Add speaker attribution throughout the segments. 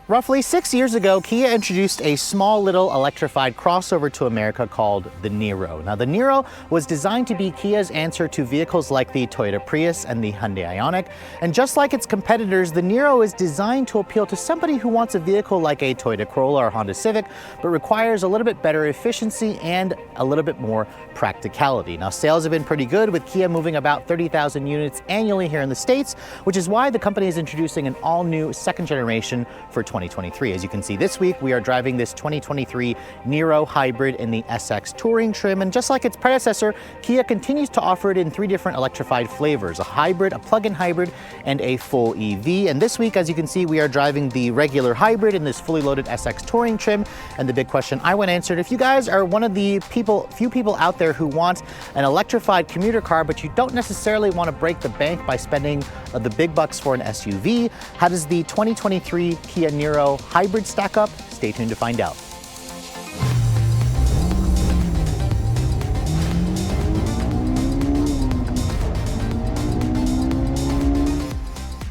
Speaker 1: Roughly 6 years ago, Kia introduced a small little electrified crossover to America called the Niro. Now, the Niro was designed to be Kia's answer to vehicles like the Toyota Prius and the Hyundai Ioniq. And just like its competitors, the Niro is designed to appeal to somebody who wants a vehicle like a Toyota Corolla or Honda Civic, but requires a little bit better efficiency and a little bit more practicality. Now, sales have been pretty good, with Kia moving about 30,000 units annually here in the States, which is why the company is introducing an all-new second generation for 2023. As you can see this week, we are driving this 2023 Niro hybrid in the SX Touring trim, and just like its predecessor, Kia continues to offer it in 3 different electrified flavors: a hybrid, a plug-in hybrid, and a full EV. And this week, as you can see, we are driving the regular hybrid in this fully loaded SX Touring trim. And the big question I want answered: if you guys are one of the few people out there who want an electrified commuter car, but you don't necessarily want to break the bank by spending the big bucks for an SUV, how does the 2023 Kia Niro hybrid stack up? Stay tuned to find out.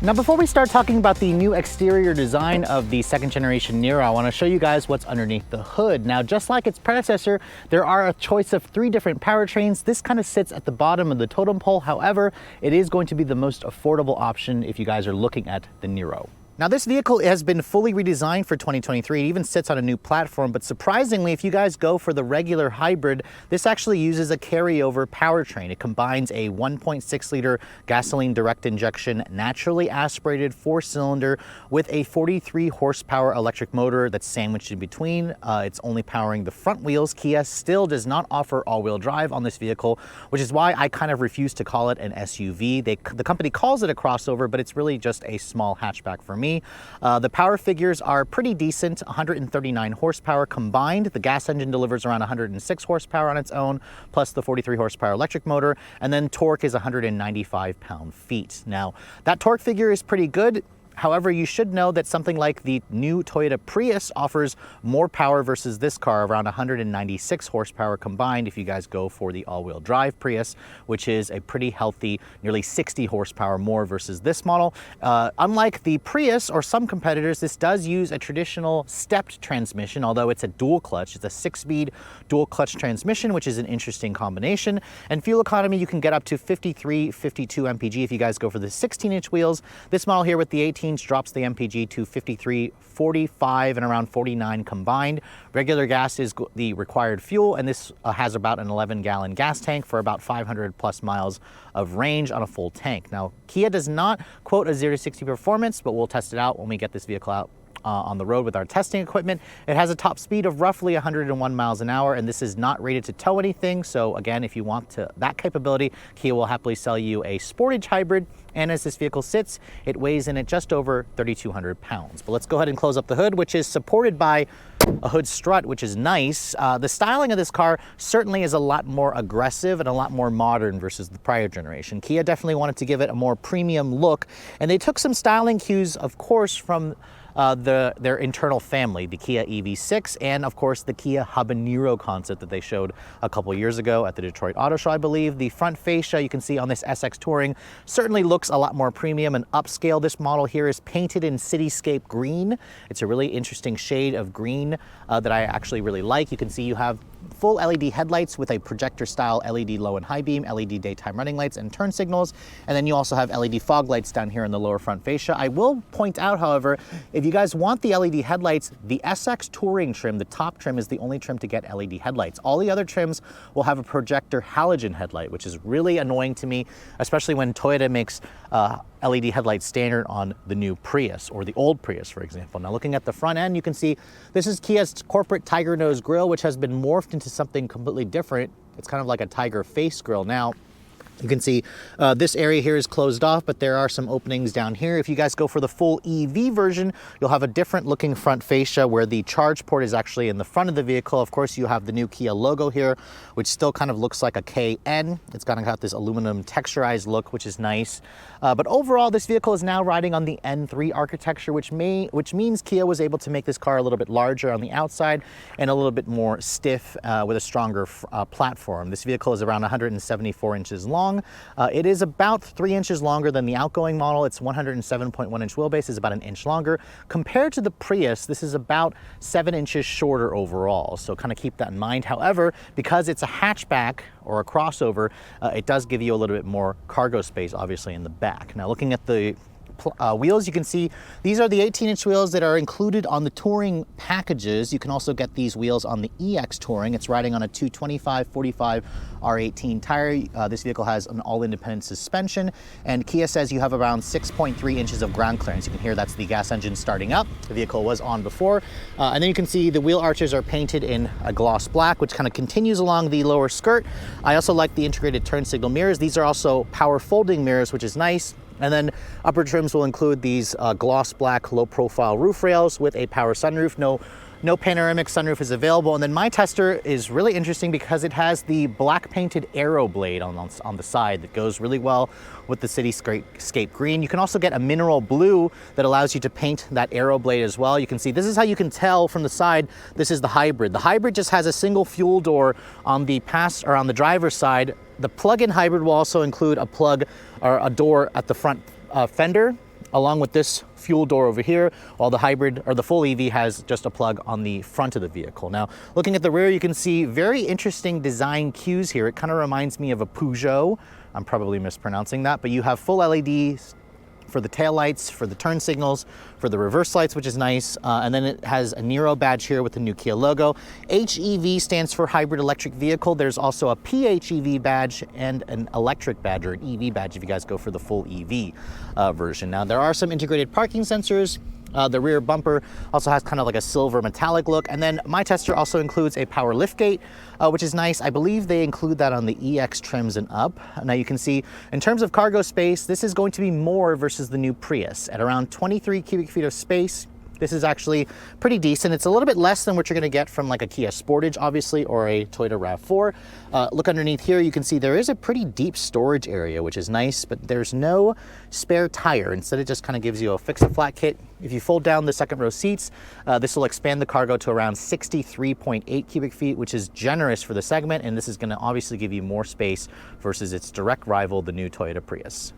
Speaker 1: Now, before we start talking about the new exterior design of the second generation Niro, I want to show you guys what's underneath the hood. Now, just like its predecessor, there are a choice of 3 different powertrains. This kind of sits at the bottom of the totem pole. However, it is going to be the most affordable option if you guys are looking at the Niro. Now, this vehicle has been fully redesigned for 2023. It even sits on a new platform, but surprisingly, if you guys go for the regular hybrid, this actually uses a carryover powertrain. It combines a 1.6-liter gasoline direct injection, naturally aspirated 4-cylinder with a 43 horsepower electric motor that's sandwiched in between. It's only powering the front wheels. Kia still does not offer all-wheel drive on this vehicle, which is why I kind of refuse to call it an SUV. The company calls it a crossover, but it's really just a small hatchback for me. The power figures are pretty decent: 139 horsepower combined. The gas engine delivers around 106 horsepower on its own, plus the 43 horsepower electric motor, and then torque is 195 pound-feet. Now, that torque figure is pretty good. However, you should know that something like the new Toyota Prius offers more power versus this car, around 196 horsepower combined if you guys go for the all-wheel drive Prius, which is a pretty healthy, nearly 60 horsepower more versus this model. Unlike the Prius or some competitors, this does use a traditional stepped transmission, although it's a dual clutch. It's a 6-speed dual clutch transmission, which is an interesting combination. And fuel economy, you can get up to 53, 52 mpg if you guys go for the 16-inch wheels. This model here with the 18 drops the MPG to 53, 45, and around 49 combined. Regular gas is the required fuel, and this has about an 11-gallon gas tank for about 500 plus miles of range on a full tank. Now, Kia does not quote a 0 to 60 performance, but we'll test it out when we get this vehicle out on the road with our testing equipment. It has a top speed of roughly 101 miles an hour, and this is not rated to tow anything. So again, if you want that capability, Kia will happily sell you a Sportage hybrid. And as this vehicle sits, it weighs in at just over 3,200 pounds. But let's go ahead and close up the hood, which is supported by a hood strut, which is nice. The styling of this car certainly is a lot more aggressive and a lot more modern versus the prior generation. Kia definitely wanted to give it a more premium look, and they took some styling cues, of course, from their internal family, the Kia EV6, and of course the Kia Habanero concept that they showed a couple years ago at the Detroit Auto Show, I believe. The front fascia you can see on this SX Touring certainly looks a lot more premium and upscale. This model here is painted in cityscape green. It's a really interesting shade of green that I actually really like. You can see you have full LED headlights with a projector style LED low and high beam, LED daytime running lights and turn signals, and then you also have LED fog lights down here in the lower front fascia. I will point out, however, if you guys want the LED headlights, the SX Touring trim, the top trim, is the only trim to get LED headlights. All the other trims will have a projector halogen headlight, which is really annoying to me, especially when Toyota makes LED headlights standard on the new Prius or the old Prius, for example. Now, looking at the front end, you can see this is Kia's corporate tiger nose grille, which has been morphed into something completely different. It's kind of like a tiger face grille now. You can see this area here is closed off, but there are some openings down here. If you guys go for the full EV version, you'll have a different looking front fascia where the charge port is actually in the front of the vehicle. Of course, you have the new Kia logo here, which still kind of looks like a KN. It's kind of got this aluminum texturized look, which is nice. But overall, this vehicle is now riding on the N3 architecture, which means Kia was able to make this car a little bit larger on the outside and a little bit more stiff with a stronger platform. This vehicle is around 174 inches long. long. It is about 3 inches longer than the outgoing model. It's 107.1-inch wheelbase, is about an inch longer. Compared to the Prius, this is about 7 inches shorter overall, so kind of keep that in mind. However, because it's a hatchback or a crossover, it does give you a little bit more cargo space, obviously, in the back. Now, looking at the wheels, you can see these are the 18-inch wheels that are included on the Touring packages. You can also get these wheels on the EX Touring. It's riding on a 225/45 R18 tire. This vehicle has an all-independent suspension, and Kia says you have around 6.3 inches of ground clearance. You can hear that's the gas engine starting up. The vehicle was on before. And then you can see the wheel arches are painted in a gloss black, which kind of continues along the lower skirt. I also like the integrated turn signal mirrors. These are also power folding mirrors, which is nice. And then upper trims will include these gloss black low profile roof rails with a power sunroof. No panoramic sunroof is available. And then my tester is really interesting because it has the black painted aero blade on the side that goes really well with the cityscape green. You can also get a mineral blue that allows you to paint that aero blade as well. You can see, this is how you can tell from the side, this is the hybrid. The hybrid just has a single fuel door on the driver's side. The plug-in hybrid will also include a plug or a door at the front fender, along with this fuel door over here, while the hybrid or the full EV has just a plug on the front of the vehicle. Now, looking at the rear, you can see very interesting design cues here. It kind of reminds me of a Peugeot. I'm probably mispronouncing that, but you have full LEDs for the taillights, for the turn signals, for the reverse lights, which is nice. And then it has a Niro badge here with the new Kia logo. HEV stands for hybrid electric vehicle. There's also a PHEV badge and an electric badge or an EV badge if you guys go for the full EV version. Now, there are some integrated parking sensors. The rear bumper also has kind of like a silver metallic look. And then my tester also includes a power liftgate, which is nice. I believe they include that on the EX trims and up. Now you can see in terms of cargo space, this is going to be more versus the new Prius at around 23 cubic feet of space. This is actually pretty decent. It's a little bit less than what you're gonna get from like a Kia Sportage, obviously, or a Toyota RAV4. Look underneath here, you can see there is a pretty deep storage area, which is nice, but there's no spare tire. Instead, it just kind of gives you a fix-a-flat kit. If you fold down the second row seats, this will expand the cargo to around 63.8 cubic feet, which is generous for the segment, and this is gonna obviously give you more space versus its direct rival, the new Toyota Prius.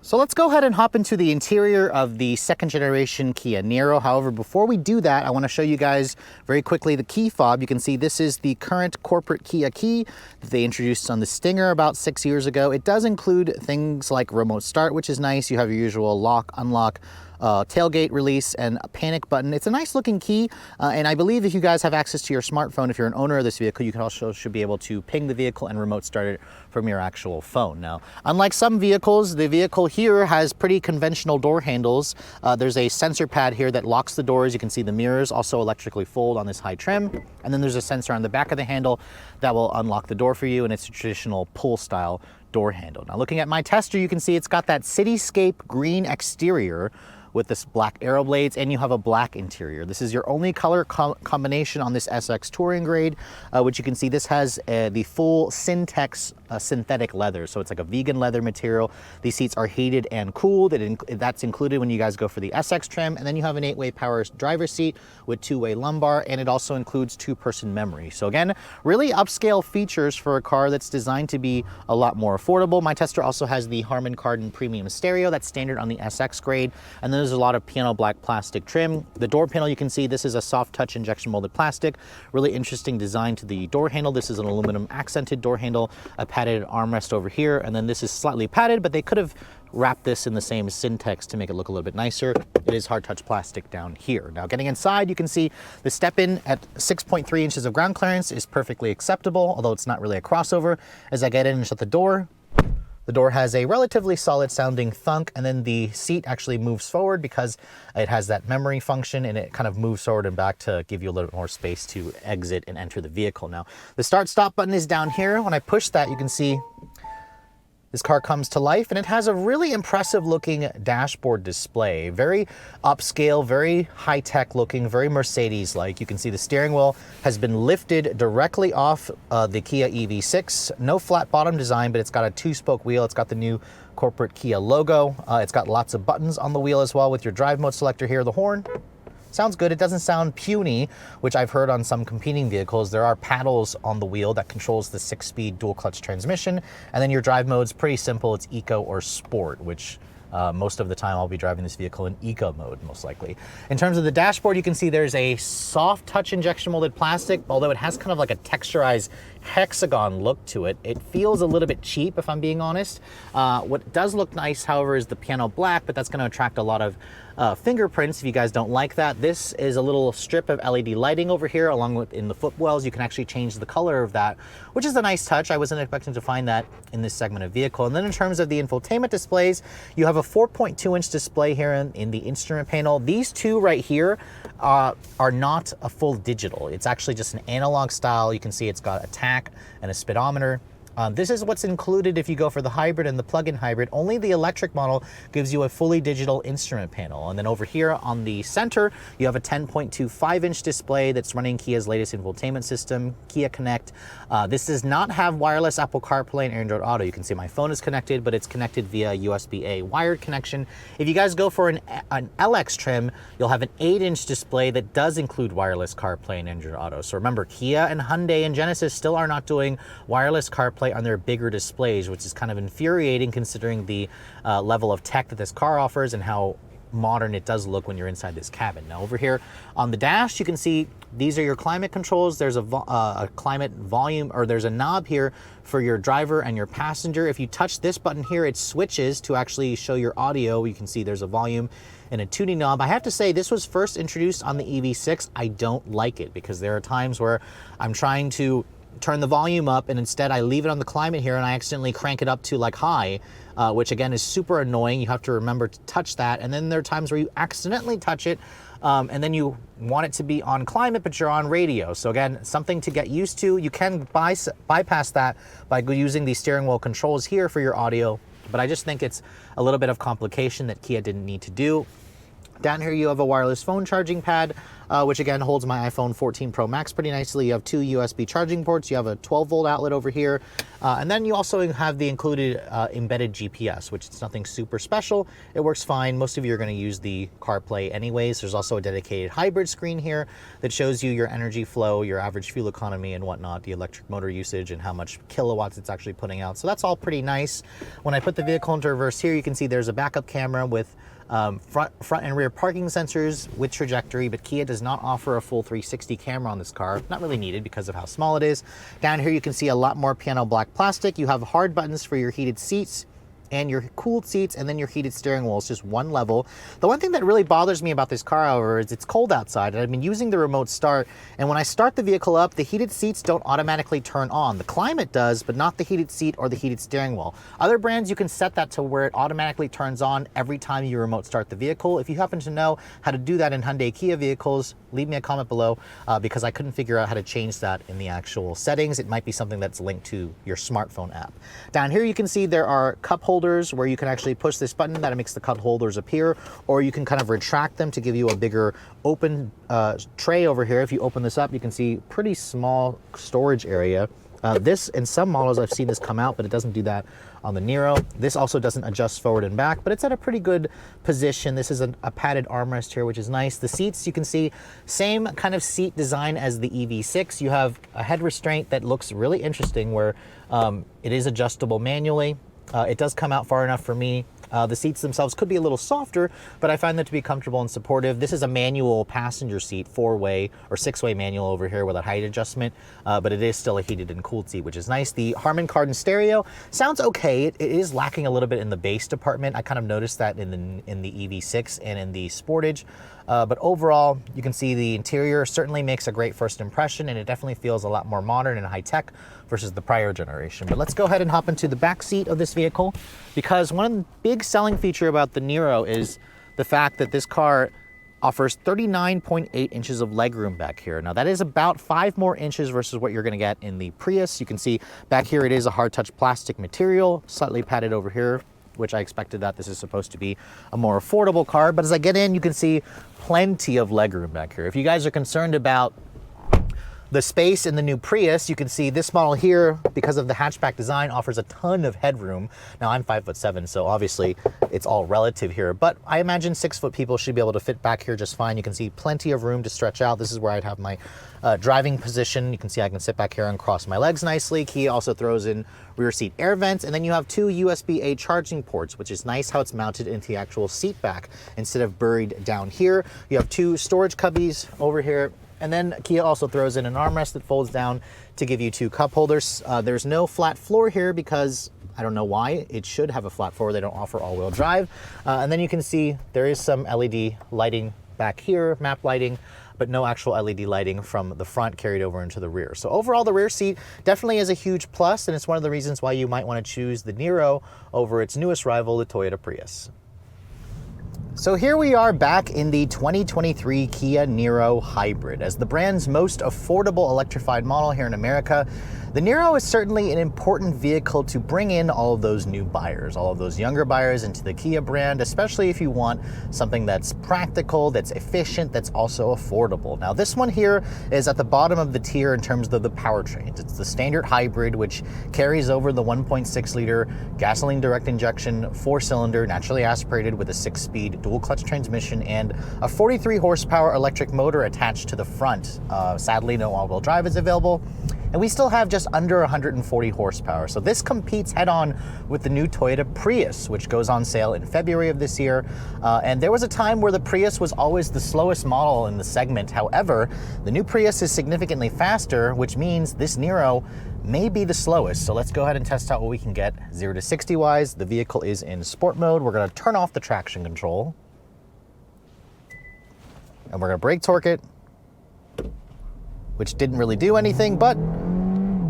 Speaker 1: So let's go ahead and hop into the interior of the second generation Kia Niro. However, before we do that, I want to show you guys very quickly the key fob. You can see this is the current corporate Kia key that they introduced on the Stinger about 6 years ago. It does include things like remote start, which is nice. You have your usual lock, unlock, tailgate release, and a panic button. It's a nice looking key, and I believe if you guys have access to your smartphone, if you're an owner of this vehicle, you can also should be able to ping the vehicle and remote start it from your actual phone. Now, unlike some vehicles, the vehicle here has pretty conventional door handles. There's a sensor pad here that locks the doors. You can see the mirrors also electrically fold on this high trim, and then there's a sensor on the back of the handle that will unlock the door for you, and it's a traditional pull style door handle. Now, looking at my tester, you can see it's got that cityscape green exterior with this black aero blades, and you have a black interior. This is your only color combination on this SX Touring grade, which you can see this has the full Syntex synthetic leather. So it's like a vegan leather material. These seats are heated and cooled. That's included when you guys go for the SX trim. And then you have an 8-way power driver's seat with 2-way lumbar, and it also includes 2-person memory. So again, really upscale features for a car that's designed to be a lot more affordable. My tester also has the Harman Kardon premium stereo that's standard on the SX grade. And then there's a lot of piano black plastic trim. The door panel, you can see this is a soft touch injection molded plastic. Really interesting design to the door handle. This is an aluminum accented door handle, a padded armrest over here, and then this is slightly padded, but they could have wrapped this in the same Syntex to make it look a little bit nicer. It is hard touch plastic down here. Now, getting inside, you can see the step-in at 6.3 inches of ground clearance is perfectly acceptable, although it's not really a crossover. As I get in and shut the door has a relatively solid sounding thunk, and then the seat actually moves forward because it has that memory function, and it kind of moves forward and back to give you a little bit more space to exit and enter the vehicle. Now, the start stop button is down here. When I push that, you can see this car comes to life, and it has a really impressive looking dashboard display. Very upscale, very high-tech looking, very Mercedes-like. You can see the steering wheel has been lifted directly off the Kia EV6. No flat bottom design, but it's got a 2-spoke wheel. It's got the new corporate Kia logo. It's got lots of buttons on the wheel as well with your drive mode selector here, the horn, sounds good. It doesn't sound puny, which I've heard on some competing vehicles. There are paddles on the wheel that controls the 6-speed dual clutch transmission. And then your drive mode's pretty simple. It's eco or sport, which most of the time I'll be driving this vehicle in eco mode, most likely. In terms of the dashboard, you can see there's a soft touch injection molded plastic, although it has kind of like a texturized hexagon look to it. It feels a little bit cheap, if I'm being honest. What does look nice, however, is the piano black, but that's going to attract a lot of fingerprints if you guys don't like that. This is a little strip of LED lighting over here, along with in the footwells. You can actually change the color of that, which is a nice touch. I wasn't expecting to find that in this segment of vehicle. And then in terms of the infotainment displays, you have a 4.2-inch display here in the instrument panel. These two right here are not a full digital. It's actually just an analog style. You can see it's got a tach and a speedometer. This is what's included if you go for the hybrid and the plug-in hybrid. Only the electric model gives you a fully digital instrument panel. And then over here on the center, you have a 10.25-inch display that's running Kia's latest infotainment system, Kia Connect. This does not have wireless Apple CarPlay and Android Auto. You can see my phone is connected, but it's connected via USB-A wired connection. If you guys go for an LX trim, you'll have an 8-inch display that does include wireless CarPlay and Android Auto. So remember, Kia and Hyundai and Genesis still are not doing wireless CarPlay on their bigger displays, which is kind of infuriating considering the level of tech that this car offers and how modern it does look when you're inside this cabin. Now over here on the dash, you can see these are your climate controls. There's a climate volume, or there's a knob here for your driver and your passenger. If you touch this button here, it switches to actually show your audio. You can see there's a volume and a tuning knob. I have to say, this was first introduced on the EV6. I don't like it because there are times where I'm trying to turn the volume up and instead I leave it on the climate here and I accidentally crank it up to like high, which again is super annoying. You have to remember to touch that. And then there are times where you accidentally touch it and then you want it to be on climate, but you're on radio. So again, something to get used to. You can bypass that by using these steering wheel controls here for your audio, but I just think it's a little bit of complication that Kia didn't need to do. Down here you have a wireless phone charging pad, which again holds my iPhone 14 Pro Max pretty nicely. You have two USB charging ports. You have a 12-volt outlet over here. And then you also have the included embedded GPS, which is nothing super special. It works fine. Most of you are going to use the CarPlay anyways. There's also a dedicated hybrid screen here that shows you your energy flow, your average fuel economy and whatnot, the electric motor usage and how much kilowatts it's actually putting out. So that's all pretty nice. When I put the vehicle into reverse here, you can see there's a backup camera with front and rear parking sensors with trajectory, but Kia does not offer a full 360 camera on this car. Not really needed because of how small it is. Down here you can see a lot more piano black plastic. You have hard buttons for your heated seats and your cooled seats, and then your heated steering wheel is just one level. The one thing that really bothers me about this car, however, is it's cold outside, and I've been using the remote start, and when I start the vehicle up, the heated seats don't automatically turn on. The climate does, but not the heated seat or the heated steering wheel. Other brands, you can set that to where it automatically turns on every time you remote start the vehicle. If you happen to know how to do that in Hyundai Kia vehicles, leave me a comment below, because I couldn't figure out how to change that in the actual settings. It might be something that's linked to your smartphone app. Down here you can see there are cup holders where you can actually push this button that makes the cup holders appear, or you can kind of retract them to give you a bigger open tray over here. If you open this up, you can see pretty small storage area. This, in some models, I've seen this come out, but it doesn't do that on the Niro. This also doesn't adjust forward and back, but it's at a pretty good position. This is a padded armrest here, which is nice. The seats, you can see, same kind of seat design as the EV6. You have a head restraint that looks really interesting where it is adjustable manually. It does come out far enough for me. The seats themselves could be a little softer, but I find them to be comfortable and supportive. This is a manual passenger seat, 4-way or 6-way manual over here with a height adjustment, but it is still a heated and cooled seat, which is nice. The Harman Kardon stereo sounds okay. It is lacking a little bit in the bass department. I kind of noticed that in the EV6 and in the Sportage. But overall, you can see the interior certainly makes a great first impression, and it definitely feels a lot more modern and high-tech versus the prior generation. But let's go ahead and hop into the back seat of this vehicle, because one big selling feature about the Niro is the fact that this car offers 39.8 inches of legroom back here. Now that is about 5 more inches versus what you're gonna get in the Prius. You can see back here it is a hard touch plastic material, slightly padded over here, which I expected that this is supposed to be a more affordable car. But as I get in, you can see plenty of legroom back here. If you guys are concerned about The space in the new Prius, you can see this model here, because of the hatchback design, offers a ton of headroom. Now I'm 5'7", so obviously it's all relative here, but I imagine 6-foot people should be able to fit back here just fine. You can see plenty of room to stretch out. This is where I'd have my driving position. You can see I can sit back here and cross my legs nicely. Kia also throws in rear seat air vents, and then you have 2 USB-A charging ports, which is nice how it's mounted into the actual seat back instead of buried down here. You have 2 storage cubbies over here. And then Kia also throws in an armrest that folds down to give you 2 cup holders. There's no flat floor here because I don't know why. It should have a flat floor. They don't offer all-wheel drive. And then you can see there is some LED lighting back here, map lighting, but no actual LED lighting from the front carried over into the rear. So overall, the rear seat definitely is a huge plus, and it's one of the reasons why you might want to choose the Niro over its newest rival, the Toyota Prius. So here we are back in the 2023 Kia Niro Hybrid. As the brand's most affordable electrified model here in America, the Niro is certainly an important vehicle to bring in all of those new buyers, all of those younger buyers into the Kia brand, especially if you want something that's practical, that's efficient, that's also affordable. Now this one here is at the bottom of the tier in terms of the powertrains. It's the standard hybrid, which carries over the 1.6 liter gasoline direct injection 4-cylinder naturally aspirated with a 6-speed dual clutch transmission and a 43 horsepower electric motor attached to the front. Sadly, no all-wheel drive is available. And we still have just under 140 horsepower. So this competes head-on with the new Toyota Prius, which goes on sale in February of this year. And there was a time where the Prius was always the slowest model in the segment. However, the new Prius is significantly faster, which means this Niro may be the slowest. So let's go ahead and test out what we can get 0 to 60 wise. The vehicle is in sport mode. We're gonna turn off the traction control. And we're gonna brake torque it, which didn't really do anything, but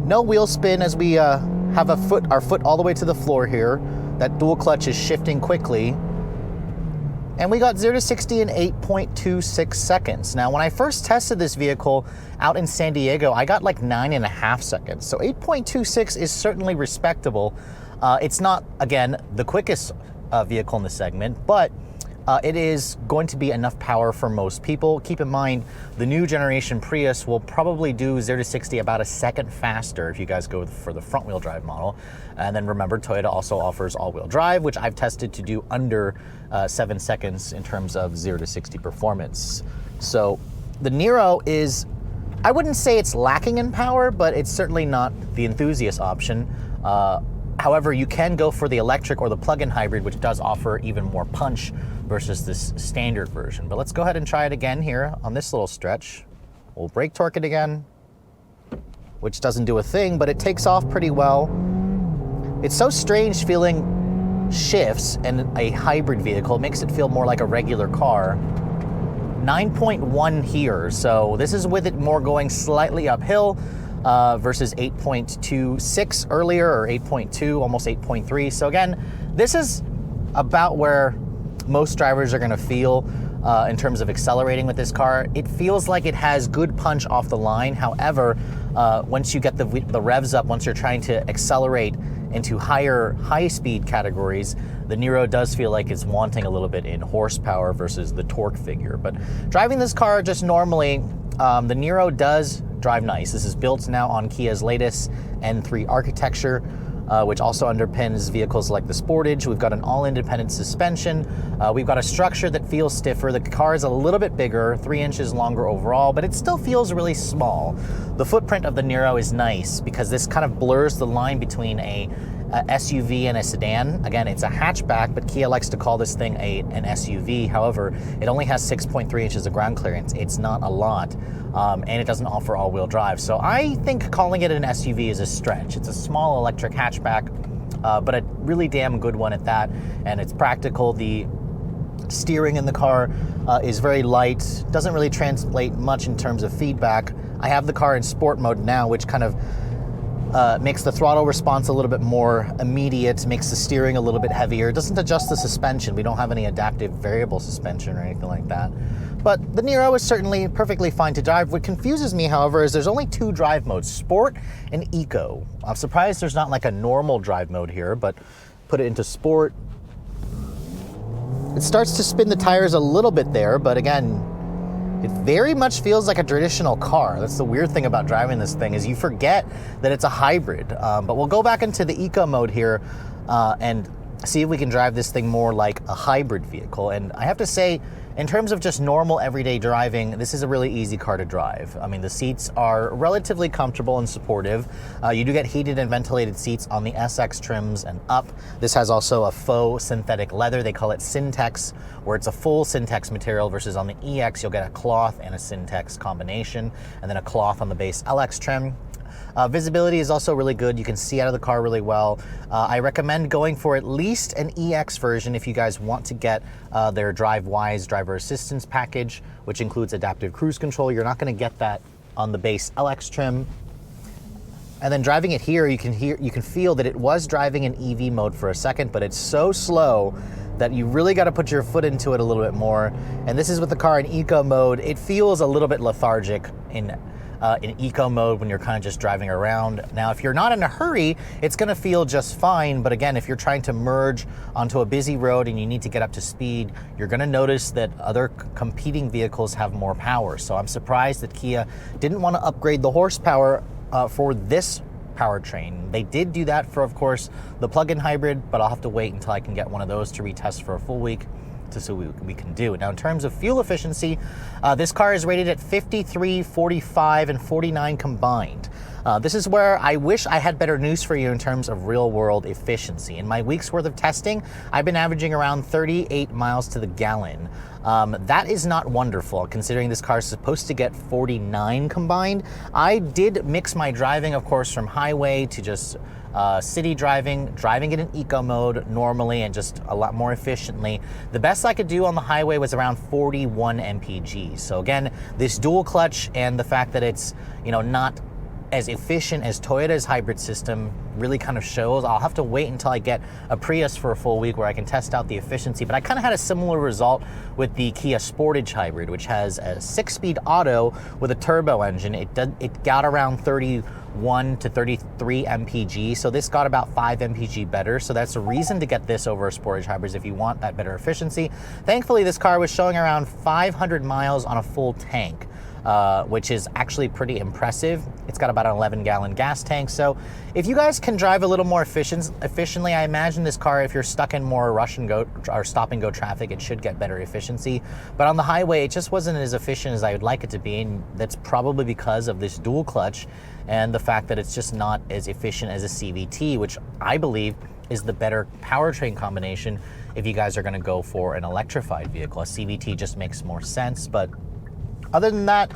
Speaker 1: no wheel spin as we have our foot all the way to the floor here. That dual clutch is shifting quickly. And we got 0 to 60 in 8.26 seconds. Now, when I first tested this vehicle out in San Diego, I got like 9.5 seconds. So 8.26 is certainly respectable. It's not, again, the quickest vehicle in the segment, but it is going to be enough power for most people. Keep in mind, the new generation Prius will probably do 0 to 60 about a second faster if you guys go for the front wheel drive model. And then remember, Toyota also offers all-wheel drive, which I've tested to do under 7 seconds in terms of 0 to 60 performance. So the Niro is, I wouldn't say it's lacking in power, but it's certainly not the enthusiast option. However, you can go for the electric or the plug-in hybrid, which does offer even more punch versus this standard version. But let's go ahead and try it again here on this little stretch. We'll brake torque it again, which doesn't do a thing, but it takes off pretty well. It's so strange feeling shifts in a hybrid vehicle. It makes it feel more like a regular car. 9.1 here, so this is with it more going slightly uphill. Versus 8.26 earlier, or 8.2, almost 8.3. So again, this is about where most drivers are gonna feel in terms of accelerating with this car. It feels like it has good punch off the line. However, once you get the revs up, once you're trying to accelerate into high-speed categories, the Niro does feel like it's wanting a little bit in horsepower versus the torque figure. But driving this car just normally, the Niro does drive nice. This is built now on Kia's latest N3 architecture, which also underpins vehicles like the Sportage. We've got an all-independent suspension. We've got a structure that feels stiffer. The car is a little bit bigger, 3 inches longer overall, but it still feels really small. The footprint of the Niro is nice because this kind of blurs the line between a SUV and a sedan. Again, it's a hatchback, but Kia likes to call this thing an SUV. However, it only has 6.3 inches of ground clearance. It's not a lot, and it doesn't offer all-wheel drive. So I think calling it an SUV is a stretch. It's a small electric hatchback, but a really damn good one at that, and it's practical. The steering in the car is very light, doesn't really translate much in terms of feedback. I have the car in sport mode now, which kind of makes the throttle response a little bit more immediate, makes the steering a little bit heavier. It doesn't adjust the suspension. We don't have any adaptive variable suspension or anything like that. But the Niro is certainly perfectly fine to drive. What confuses me, however, is there's only 2 drive modes, Sport and Eco. I'm surprised there's not like a normal drive mode here, but put it into Sport. It starts to spin the tires a little bit there, but again, It very much feels like a traditional car. That's the weird thing about driving this thing, is you forget that it's a hybrid. But we'll go back into the eco mode here and see if we can drive this thing more like a hybrid vehicle. And I have to say, in terms of just normal everyday driving, this is a really easy car to drive. I mean, the seats are relatively comfortable and supportive. You do get heated and ventilated seats on the SX trims and up. This has also a faux synthetic leather. They call it Syntex, where it's a full Syntex material, versus on the EX, you'll get a cloth and a Syntex combination, and then a cloth on the base LX trim. Visibility is also really good. You can see out of the car really well. I recommend going for at least an EX version if you guys want to get their DriveWise driver assistance package, which includes adaptive cruise control. You're not going to get that on the base LX trim. And then driving it here, you can feel that it was driving in EV mode for a second, but it's so slow that you really got to put your foot into it a little bit more. And this is with the car in eco mode. It feels a little bit lethargic in eco mode when you're kind of just driving around. Now, if you're not in a hurry, it's gonna feel just fine. But again, if you're trying to merge onto a busy road and you need to get up to speed, you're gonna notice that other competing vehicles have more power. So I'm surprised that Kia didn't want to upgrade the horsepower for this powertrain. They did do that for, of course, the plug-in hybrid, but I'll have to wait until I can get one of those to retest for a full week to see what we can do. Now, in terms of fuel efficiency, this car is rated at 53, 45, and 49 combined. This is where I wish I had better news for you in terms of real-world efficiency. In my week's worth of testing, I've been averaging around 38 miles to the gallon. That is not wonderful, considering this car is supposed to get 49 combined. I did mix my driving, of course, from highway to just city driving it in eco mode normally and just a lot more efficiently. The best I could do on the highway was around 41 mpg. So again, this dual clutch and the fact that it's, not as efficient as Toyota's hybrid system really kind of shows. I'll have to wait until I get a Prius for a full week where I can test out the efficiency, but I kind of had a similar result with the Kia Sportage hybrid, which has a 6-speed auto with a turbo engine. It got around 31 to 33 mpg, so this got about 5 mpg better, so that's a reason to get this over a Sportage hybrid if you want that better efficiency. Thankfully, this car was showing around 500 miles on a full tank, which is actually pretty impressive. It's got about an 11-gallon gas tank, so if you guys can drive a little more efficiently, I imagine this car, if you're stuck in more rush and go or stop and go traffic, it should get better efficiency. But on the highway, it just wasn't as efficient as I would like it to be, and that's probably because of this dual clutch and the fact that it's just not as efficient as a CVT, which I believe is the better powertrain combination if you guys are going to go for an electrified vehicle. A CVT just makes more sense, but other than that,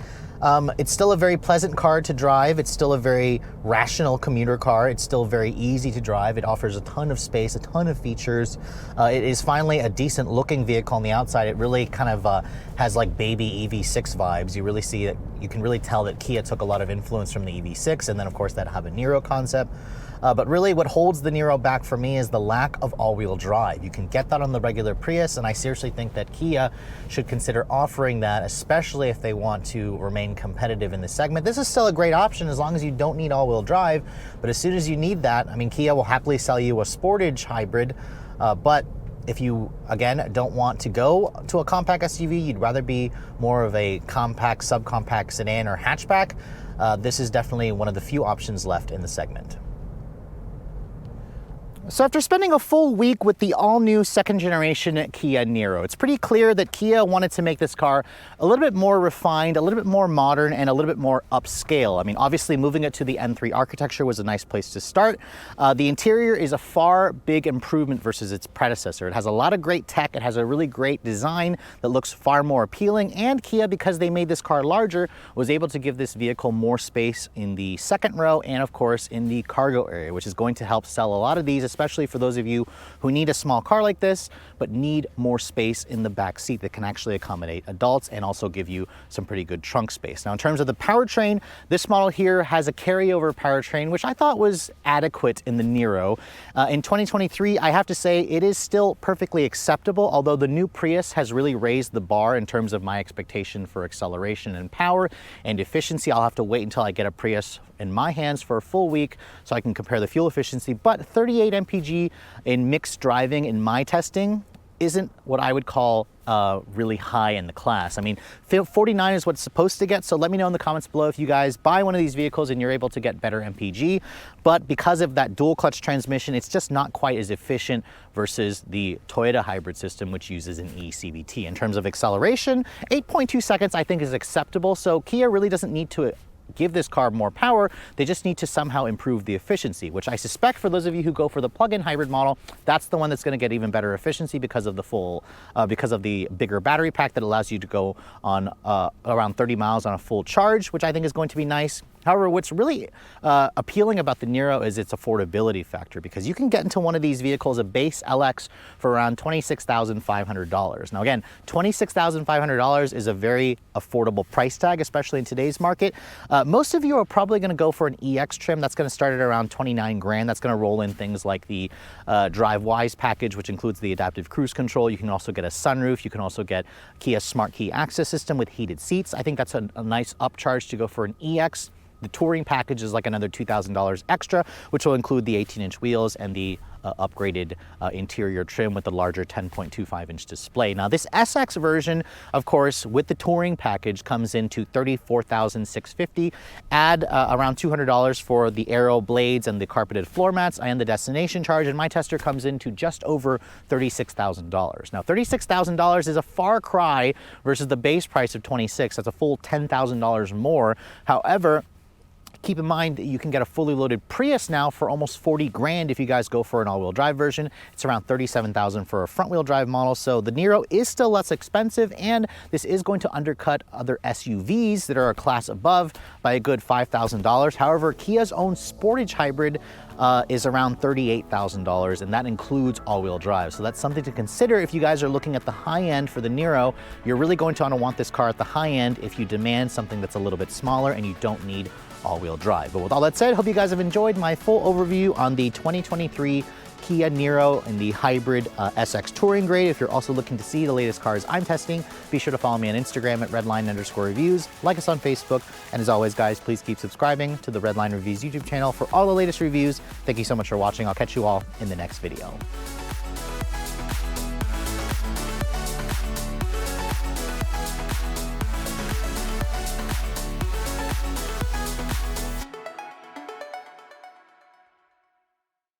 Speaker 1: it's still a very pleasant car to drive. It's still a very rational commuter car. It's still very easy to drive. It offers a ton of space, a ton of features. It is finally a decent looking vehicle on the outside. It really kind of has like baby EV6 vibes. You really see that, you can really tell that Kia took a lot of influence from the EV6, and then of course that Niro concept. But really what holds the Niro back for me is the lack of all-wheel drive. You can get that on the regular Prius, and I seriously think that Kia should consider offering that, especially if they want to remain competitive in this segment. This is still a great option as long as you don't need all-wheel drive, but as soon as you need that, I mean, Kia will happily sell you a Sportage hybrid, but if you, again, don't want to go to a compact SUV, you'd rather be more of a compact, subcompact sedan or hatchback, this is definitely one of the few options left in the segment. So after spending a full week with the all-new second-generation Kia Niro, it's pretty clear that Kia wanted to make this car a little bit more refined, a little bit more modern, and a little bit more upscale. I mean, obviously moving it to the N3 architecture was a nice place to start. The interior is a far big improvement versus its predecessor. It has a lot of great tech. It has a really great design that looks far more appealing, and Kia, because they made this car larger, was able to give this vehicle more space in the second row and, of course, in the cargo area, which is going to help sell a lot of these, especially for those of you who need a small car like this, but need more space in the back seat that can actually accommodate adults and also give you some pretty good trunk space. Now, in terms of the powertrain, this model here has a carryover powertrain, which I thought was adequate in the Niro. In 2023, I have to say it is still perfectly acceptable, although the new Prius has really raised the bar in terms of my expectation for acceleration and power and efficiency. I'll have to wait until I get a Prius in my hands for a full week so I can compare the fuel efficiency, but 38 mpg in mixed driving in my testing isn't what I would call really high in the class. I mean, 49 is what it's supposed to get, so let me know in the comments below if you guys buy one of these vehicles and you're able to get better MPG. But because of that dual clutch transmission, it's just not quite as efficient versus the Toyota hybrid system, which uses an eCVT. In terms of acceleration, 8.2 seconds I think is acceptable, so Kia really doesn't need to give this car more power. They just need to somehow improve the efficiency, which I suspect for those of you who go for the plug-in hybrid model, that's the one that's going to get even better efficiency because of the bigger battery pack that allows you to go on around 30 miles on a full charge, which I think is going to be nice. However, what's really appealing about the Niro is its affordability factor, because you can get into one of these vehicles, a base LX, for around $26,500. Now again, $26,500 is a very affordable price tag, especially in today's market. Most of you are probably going to go for an EX trim. That's going to start at around 29 grand. That's going to roll in things like the DriveWise package, which includes the adaptive cruise control. You can also get a sunroof. You can also get Kia's smart key access system with heated seats. I think that's a nice upcharge to go for an EX. The touring package is like another $2,000 extra, which will include the 18-inch wheels and the upgraded interior trim with the larger 10.25-inch display. Now, this SX version, of course, with the touring package comes into $34,650. Add around $200 for the aero blades and the carpeted floor mats and the destination charge, and my tester comes into just over $36,000. Now, $36,000 is a far cry versus the base price of $26,000. That's a full $10,000 more. However, keep in mind that you can get a fully loaded Prius now for almost 40 grand if you guys go for an all-wheel drive version. It's around 37,000 for a front-wheel drive model, so the Niro is still less expensive, and this is going to undercut other SUVs that are a class above by a good $5,000. However, Kia's own Sportage hybrid is around $38,000, and that includes all-wheel drive. So that's something to consider if you guys are looking at the high end for the Niro. You're really going to want this car at the high end if you demand something that's a little bit smaller and you don't need all-wheel drive. But with all that said, hope you guys have enjoyed my full overview on the 2023 Kia Niro in the hybrid SX touring grade. If you're also looking to see the latest cars I'm testing, be sure to follow me on Instagram at redline_reviews, like us on Facebook, and as always, guys, please keep subscribing to the Redline Reviews YouTube channel for all the latest reviews. Thank you so much for watching. I'll catch you all in the next video.